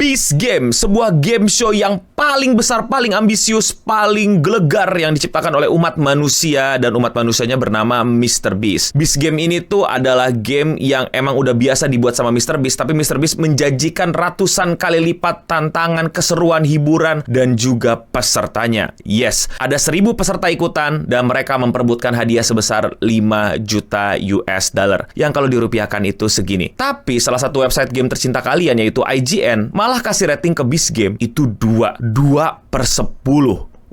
Beast Game, sebuah game show yang paling besar, paling ambisius, paling gelegar yang diciptakan oleh umat manusia, dan umat manusianya bernama Mr. Beast. Beast Game ini tuh adalah game yang emang udah biasa dibuat sama Mr. Beast, tapi Mr. Beast menjanjikan ratusan kali lipat tantangan, keseruan, hiburan, dan juga pesertanya. Yes, ada 1.000 peserta ikutan dan mereka memperebutkan hadiah sebesar 5 juta US dollar, yang kalau dirupiahkan itu segini. Tapi salah satu website game tercinta kalian, yaitu IGN, malah kasih rating ke Beast Game itu 2/10.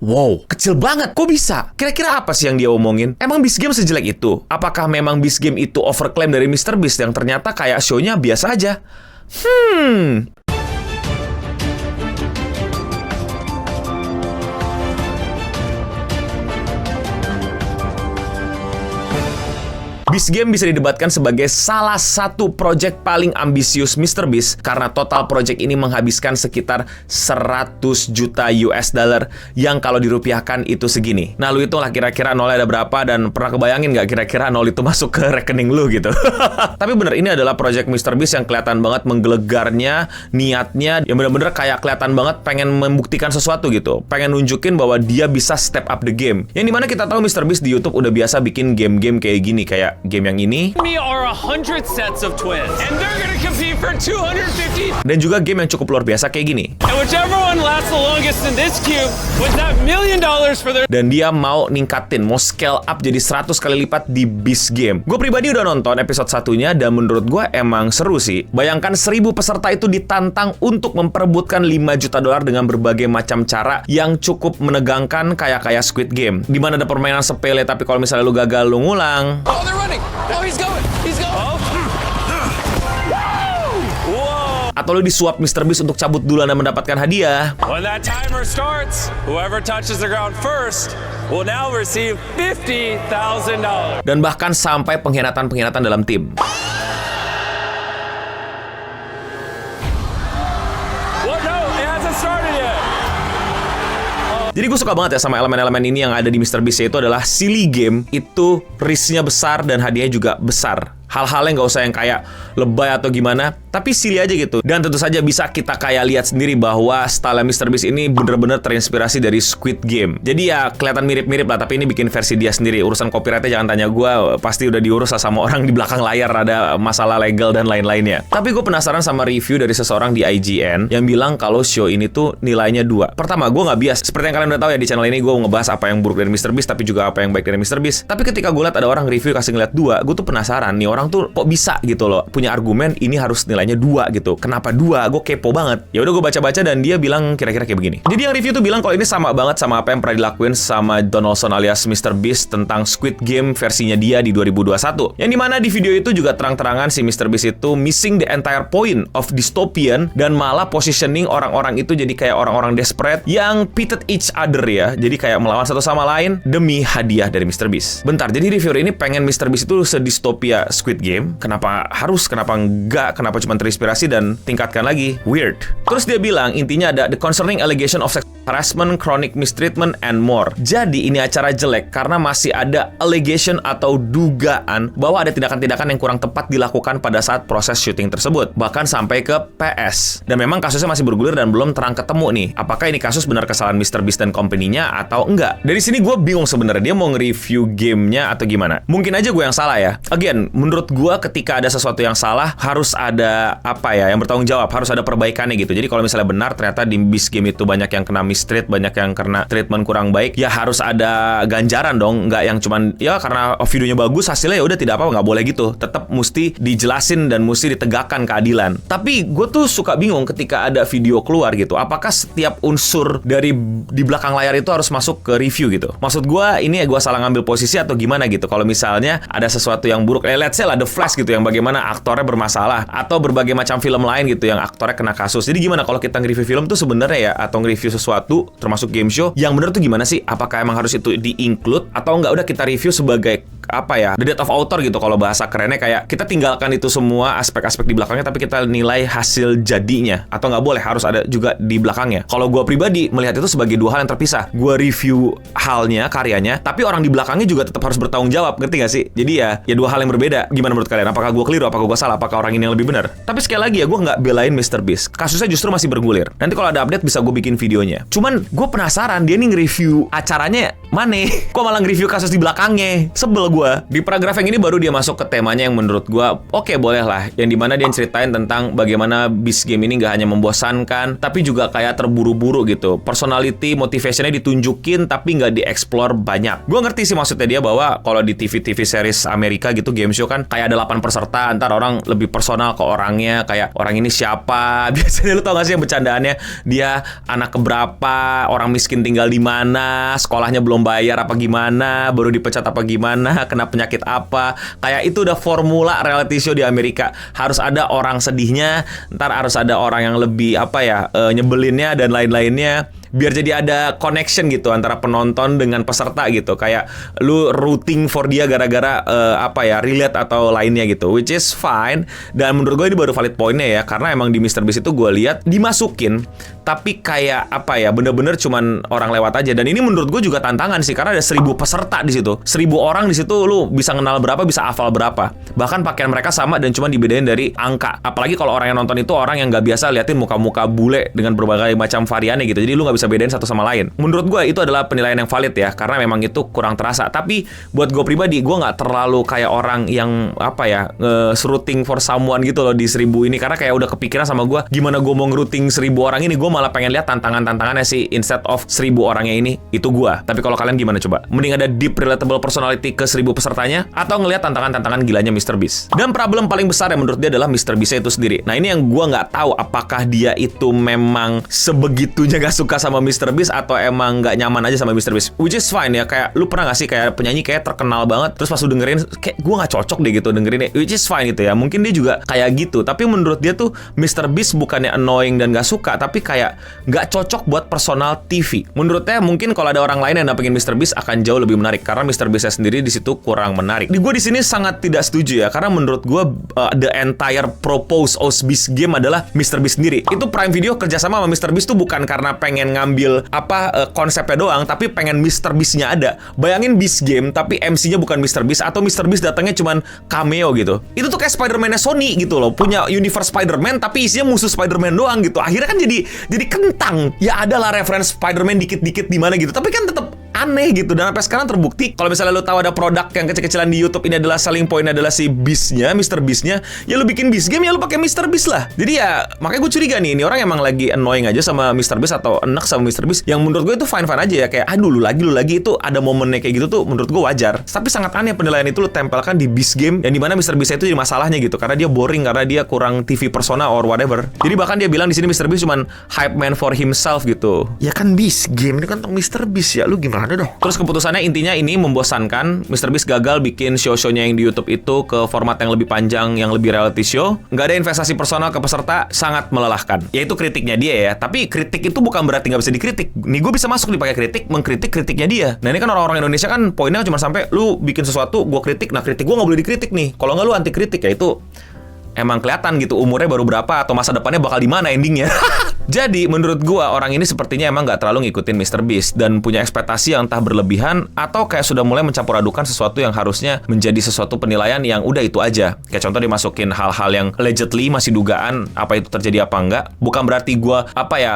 Wow, kecil banget. Kok bisa? Kira-kira apa sih yang dia omongin? Emang Beast Game sejelek itu? Apakah memang Beast Game itu overclaim dari Mr. Beast yang ternyata kayak show-nya biasa aja? Beast Game bisa didebatkan sebagai salah satu project paling ambisius Mr. Beast karena total project ini menghabiskan sekitar 100 juta US dollar yang kalau dirupiahkan itu segini. Nah, lu hitunglah kira-kira nolnya ada berapa, dan pernah kebayangin nggak kira-kira nol itu masuk ke rekening lu gitu. Tapi bener, ini adalah project Mr. Beast yang kelihatan banget menggelegarnya, niatnya, yang bener-bener kayak kelihatan banget pengen membuktikan sesuatu gitu. Pengen nunjukin bahwa dia bisa step up the game. Yang dimana kita tahu Mr. Beast di YouTube udah biasa bikin game-game kayak gini, kayak game yang ini. Are 100 sets of twins, and they're gonna compete for 250. Dan juga game yang cukup luar biasa kayak gini. And whichever one lasts the longest in this cube wins that $1 million for their. Dan dia mau ningkatin, mau scale up jadi 100 kali lipat di Beast Game. Gue pribadi udah nonton episode satunya dan menurut gue emang seru sih. Bayangkan 1.000 peserta itu ditantang untuk memperebutkan 5 juta dolar dengan berbagai macam cara yang cukup menegangkan, kayak Squid Game. Dimana ada permainan sepele tapi kalau misalnya lu gagal lu ngulang. Oh, they're running. Oh, he's going. He's going. Oh. Whoa. Atau lu disuap Mr. Beast untuk cabut duluan dan mendapatkan hadiah. When that timer starts, whoever touches the ground first will now receive $50,000. Dan bahkan sampai pengkhianatan dalam tim. What? No, it hasn't started yet. Jadi gue suka banget ya sama elemen-elemen ini yang ada di Mr. Beast, yaitu adalah silly game, itu risknya besar dan hadiahnya juga besar. Hal-hal yang gak usah yang kayak lebay atau gimana, tapi silly aja gitu. Dan tentu saja bisa kita kayak lihat sendiri bahwa style Mr. Beast ini bener-bener terinspirasi dari Squid Game. Jadi ya kelihatan mirip-mirip lah, tapi ini bikin versi dia sendiri. Urusan copyrightnya jangan tanya gue, pasti udah diurus lah sama orang di belakang layar, ada masalah legal dan lain-lainnya. Tapi gue penasaran sama review dari seseorang di IGN yang bilang kalau show ini tuh nilainya 2. Pertama, gue gak bias. Seperti yang kalian udah tahu ya, di channel ini gue ngebahas apa yang buruk dari Mr. Beast, tapi juga apa yang baik dari Mr. Beast. Tapi ketika gue lihat ada orang review kasih ngeliat 2, gue tuh penasaran nih orang tuh kok bisa gitu loh punya argumen ini harus nilainya 2 gitu. Kenapa 2? Gue kepo banget. Ya udah gue baca-baca dan dia bilang kira-kira kayak begini. Jadi yang review tuh bilang kalau ini sama banget sama apa yang pernah dilakuin sama Donaldson alias Mr. Beast tentang Squid Game versinya dia di 2021. Yang dimana di video itu juga terang-terangan si Mr. Beast itu missing the entire point of dystopian dan malah positioning orang-orang itu jadi kayak orang-orang desperate yang pitted each other ya. Jadi kayak melawan satu sama lain demi hadiah dari Mr. Beast. Bentar, jadi reviewer ini pengen Mr. Beast itu sedistopia Squid Game. Kenapa harus? Kenapa enggak? Kenapa cuma terinspirasi dan tingkatkan lagi? Weird. Terus dia bilang intinya ada the concerning allegation of sex harassment, chronic mistreatment, and more. Jadi ini acara jelek karena masih ada allegation atau dugaan bahwa ada tindakan-tindakan yang kurang tepat dilakukan pada saat proses syuting tersebut. Bahkan sampai ke PS. Dan memang kasusnya masih bergulir dan belum terang ketemu nih. Apakah ini kasus benar kesalahan Mr. Beast dan company-nya atau enggak? Dari sini gue bingung sebenarnya dia mau nge-review gamenya atau gimana. Mungkin aja gue yang salah ya. Again, menurut gue ketika ada sesuatu yang salah harus ada apa ya yang bertanggung jawab, harus ada perbaikannya gitu. Jadi kalau misalnya benar ternyata di Beast Game itu banyak yang kena mistreat, banyak yang kena treatment kurang baik, ya harus ada ganjaran dong, nggak yang cuman ya karena videonya bagus hasilnya ya udah tidak apa-apa, nggak boleh gitu. Tetap mesti dijelasin dan mesti ditegakkan keadilan. Tapi gue tuh suka bingung ketika ada video keluar gitu, apakah setiap unsur dari di belakang layar itu harus masuk ke review gitu. Maksud gue ini ya gue salah ngambil posisi atau gimana gitu. Kalau misalnya ada sesuatu yang buruk, let's say lah The Flash gitu yang bagaimana aktornya bermasalah, atau berbagai macam film lain gitu yang aktornya kena kasus. Jadi gimana kalau kita nge-review film tuh sebenarnya ya, atau nge-review sesuatu termasuk game show, yang bener tuh gimana sih? Apakah emang harus itu di-include atau enggak udah kita review sebagai apa ya, the death of author gitu kalau bahasa kerennya, kayak kita tinggalkan itu semua aspek-aspek di belakangnya, tapi kita nilai hasil jadinya, atau nggak boleh, harus ada juga di belakangnya. Kalau gue pribadi melihat itu sebagai dua hal yang terpisah. Gue review halnya, karyanya, tapi orang di belakangnya juga tetap harus bertanggung jawab, ngerti gak sih? Jadi ya dua hal yang berbeda. Gimana menurut kalian? Apakah gue keliru? Apakah gue salah? Apakah orang ini yang lebih benar? Tapi sekali lagi ya, gue nggak belain MrBeast. Kasusnya justru masih bergulir. Nanti kalau ada update bisa gue bikin videonya. Cuman gue penasaran, dia nih nge-review acaranya mana? Kok malah nge-review kasus di belakangnya? Sebel gue. Di paragraf yang ini baru dia masuk ke temanya yang menurut gue oke, boleh lah. Yang dimana dia ceritain tentang bagaimana Beast Game ini nggak hanya membosankan, tapi juga kayak terburu-buru gitu. Personality, motivationnya ditunjukin, tapi nggak dieksplor banyak. Gue ngerti sih maksudnya dia, bahwa kalau di TV series Amerika gitu, game show kan kayak ada 8 peserta, ntar orang lebih personal ke orangnya, kayak orang ini siapa. Biasanya lu tau gak sih yang bercandaannya, dia anak keberapa, orang miskin tinggal di mana, sekolahnya belum bayar apa gimana, baru dipecat apa gimana, kena penyakit apa. Kayak itu udah formula reality show di Amerika. Harus ada orang sedihnya, ntar harus ada orang yang lebih apa ya, nyebelinnya dan lain-lainnya, biar jadi ada connection gitu antara penonton dengan peserta gitu. Kayak lu rooting for dia gara-gara apa ya, relate atau lainnya gitu, which is fine. Dan menurut gue ini baru valid poinnya ya, karena emang di MrBeast itu gue lihat dimasukin, tapi kayak apa ya, bener-bener cuman orang lewat aja. Dan ini menurut gue juga tantangan sih, karena ada 1000 peserta di situ, 1000 orang di situ, lu bisa kenal berapa, bisa hafal berapa. Bahkan pakaian mereka sama dan cuma dibedain dari angka. Apalagi kalau orang yang nonton itu orang yang nggak biasa liatin muka-muka bule dengan berbagai macam variannya gitu, jadi lu nggak bisa bedain satu sama lain. Menurut gue itu adalah penilaian yang valid ya, karena memang itu kurang terasa. Tapi buat gue pribadi, gue nggak terlalu kayak orang yang apa ya, nge-rooting for someone gitu loh di 1000 ini, karena kayak udah kepikiran sama gue, gimana gue mau nge-rooting 1000 orang ini. Gue malah pengen lihat tantangannya sih, instead of 1000 orangnya ini. Itu gue. Tapi kalau kalian gimana coba? Mending ada deep relatable personality ke 1000 pesertanya, atau ngelihat tantangan-tantangan gilanya MrBeast? Dan problem paling besar yang menurut dia adalah MrBeast itu sendiri. Nah ini yang gue nggak tahu, apakah dia itu memang sebegitunya gak suka sama MrBeast, atau emang nggak nyaman aja sama MrBeast, which is fine ya. Kayak lu pernah nggak sih kayak penyanyi kayak terkenal banget, terus pas lu dengerin kayak gue nggak cocok deh gitu dengerinnya, which is fine gitu ya. Mungkin dia juga kayak gitu, tapi menurut dia tuh MrBeast bukannya annoying dan nggak suka, tapi kayak nggak cocok buat personal TV. Menurutnya mungkin kalau ada orang lain yang dapetin MrBeast akan jauh lebih menarik, karena MrBeast sendiri di situ kurang menarik. Gue di sini sangat tidak setuju ya, karena menurut gue the entire propose of Beast Game adalah MrBeast sendiri. Itu Prime Video kerjasama sama MrBeast tuh bukan karena pengen ngambil konsepnya doang, tapi pengen MrBeast-nya ada. Bayangin Beast Game tapi MC-nya bukan MrBeast, atau MrBeast datangnya cuman cameo gitu. Itu tuh kayak Spider-Man-nya Sony gitu loh, punya universe Spider-Man tapi isinya musuh Spider-Man doang gitu. Akhirnya kan jadi kentang. Ya adalah reference Spider-Man dikit-dikit di mana gitu, tapi kan tetap aneh gitu. Dan sampai sekarang terbukti, kalau misalnya lu tahu ada produk yang kecil-kecilan di YouTube, ini adalah selling point adalah si Beast-nya, MrBeast-nya, ya lu bikin Beast Game, ya lu pakai MrBeast lah. Jadi ya makanya gue curiga nih, ini orang emang lagi annoying aja sama MrBeast atau enak sama MrBeast, yang menurut gue itu fine-fine aja ya. Kayak aduh lu lagi itu ada momennya kayak gitu tuh menurut gue wajar. Tapi sangat aneh penilaian itu lu tempelkan di Beast Game, yang dimana MrBeast itu jadi masalahnya gitu, karena dia boring, karena dia kurang TV persona or whatever. Jadi bahkan dia bilang di sini MrBeast cuman hype man for himself gitu. Ya kan Beast Game ini kan tentang MrBeast ya, lu gimana dong? Terus keputusannya intinya ini membosankan. MrBeast gagal bikin show-shownya yang di YouTube itu ke format yang lebih panjang, yang lebih reality show. Nggak ada investasi personal ke peserta, sangat melelahkan. Ya itu kritiknya dia ya. Tapi kritik itu bukan berarti nggak bisa dikritik. Nih gue bisa masuk nih pakai kritik, mengkritik kritiknya dia. Nah ini kan orang-orang Indonesia kan poinnya cuma sampai lu bikin sesuatu, gue kritik. Nah kritik gue nggak boleh dikritik nih. Kalau nggak lu anti kritik, ya itu emang kelihatan gitu umurnya baru berapa atau masa depannya bakal di mana endingnya. Jadi menurut gua orang ini sepertinya emang nggak terlalu ngikutin MrBeast dan punya ekspektasi yang entah berlebihan atau kayak sudah mulai mencampur adukan sesuatu yang harusnya menjadi sesuatu penilaian yang udah itu aja. Kayak contoh dimasukin hal-hal yang allegedly masih dugaan apa itu terjadi apa enggak. Bukan berarti gua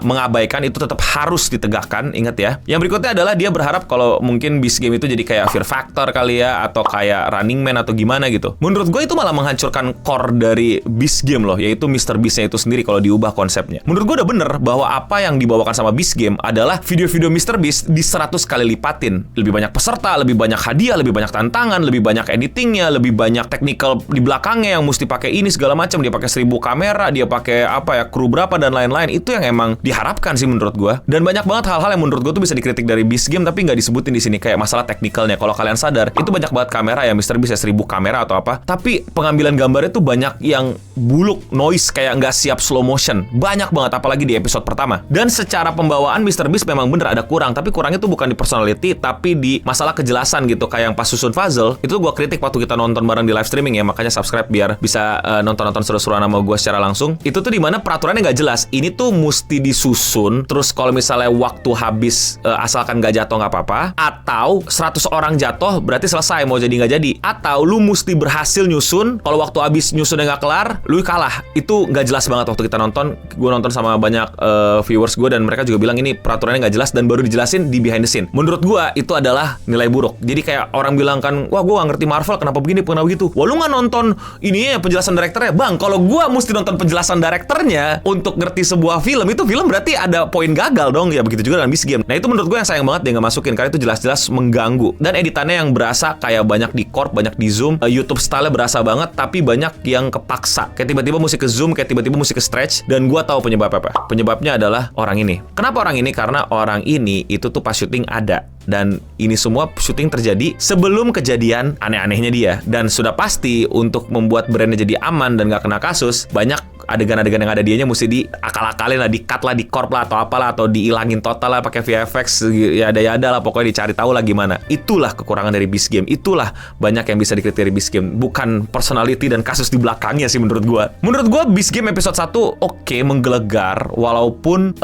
mengabaikan, itu tetap harus ditegakkan, ingat ya. Yang berikutnya adalah dia berharap kalau mungkin Beast Game itu jadi kayak Fear Factor kali ya, atau kayak Running Man atau gimana gitu. Menurut gue itu malah menghancurkan core dari Beast Game loh, yaitu MrBeast-nya itu sendiri kalau diubah konsepnya. Menurut gue udah bener bahwa apa yang dibawakan sama Beast Game adalah video-video MrBeast di 100 kali lipatin. Lebih banyak peserta, lebih banyak hadiah, lebih banyak tantangan, lebih banyak editingnya, lebih banyak technical di belakangnya yang mesti pakai ini segala macam. Dia pakai 1000 kamera, dia pakai kru berapa dan lain-lain. Itu yang emang diharapkan sih menurut gue. Dan banyak banget hal-hal yang menurut gue tuh bisa dikritik dari Beast Game tapi nggak disebutin di sini, kayak masalah teknikalnya. Kalau kalian sadar, itu banyak banget kamera ya, MrBeast ya 1000 kamera atau apa. Tapi pengambilan gambarnya tuh banyak yang buluk, noise, kayak nggak siap slow motion. Banyak banget, apalagi apalagi di episode pertama. Dan secara pembawaan MrBeast memang bener ada kurang, tapi kurangnya tuh bukan di personality, tapi di masalah kejelasan gitu. Kayak yang pas susun puzzle, itu gue kritik waktu kita nonton bareng di live streaming ya, makanya subscribe biar bisa nonton-nonton seru-seruan sama gue secara langsung. Itu tuh dimana peraturannya nggak jelas. Ini tuh mesti disusun, terus kalau misalnya waktu habis asalkan nggak jatuh nggak apa-apa, atau 100 orang jatuh berarti selesai, mau jadi nggak jadi, atau lu mesti berhasil nyusun, kalau waktu habis nyusunnya nggak kelar, lu kalah. Itu nggak jelas banget waktu kita nonton. Gue nonton sama banyak viewers gue dan mereka juga bilang ini peraturannya nggak jelas dan baru dijelasin di behind the scene. Menurut gue itu adalah nilai buruk. Jadi kayak orang bilang kan, wah gue nggak ngerti Marvel, kenapa begini, kenapa begitu. Wah lu nggak nonton ini ya penjelasan direkturnya, bang. Kalau gue mesti nonton penjelasan direkturnya untuk ngerti sebuah film, itu film berarti ada poin gagal dong. Ya begitu juga dalam Beast Game. Nah itu menurut gue yang sayang banget dia nggak masukin, karena itu jelas-jelas mengganggu. Dan editannya yang berasa kayak banyak di corp, banyak di zoom. YouTube style-nya berasa banget, tapi banyak yang kepaksa. Kayak tiba-tiba mesti ke zoom, kayak tiba-tiba mesti ke stretch. Dan gue tahu penyebab apa. Penyebabnya adalah orang ini. Kenapa orang ini? Karena orang ini itu tuh pas syuting ada. Dan ini semua syuting terjadi sebelum kejadian aneh-anehnya dia. Dan sudah pasti untuk membuat brandnya jadi aman dan gak kena kasus, banyak adegan-adegan yang ada dianya mesti diakal-akalin lah, di-cut lah, di-corp lah, atau apalah, atau diilangin total lah pakai VFX, ya ada lah, pokoknya dicari tahu lah gimana. Itulah kekurangan dari Beast Game. Itulah banyak yang bisa dikritik dari Beast Game. Bukan personality dan kasus di belakangnya sih menurut gua. Menurut gua Beast Game episode 1 oke, menggelegar, walaupun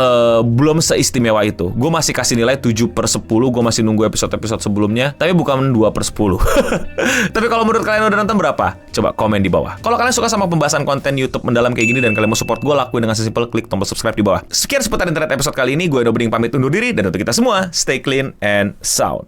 belum seistimewa itu. Gua masih kasih nilai 7/10, gua masih nunggu episode-episode sebelumnya, tapi bukan 2/10. Tapi kalau menurut kalian udah nonton berapa? Coba komen di bawah. Kalau kalian suka sama pembahasan konten YouTube mendalam kayak gini dan kalian mau support gue, lakuin dengan sesimpel klik tombol subscribe di bawah. Sekian seputar internet episode kali ini. Gue Edo Bening pamit undur diri, dan untuk kita semua, stay clean and sound.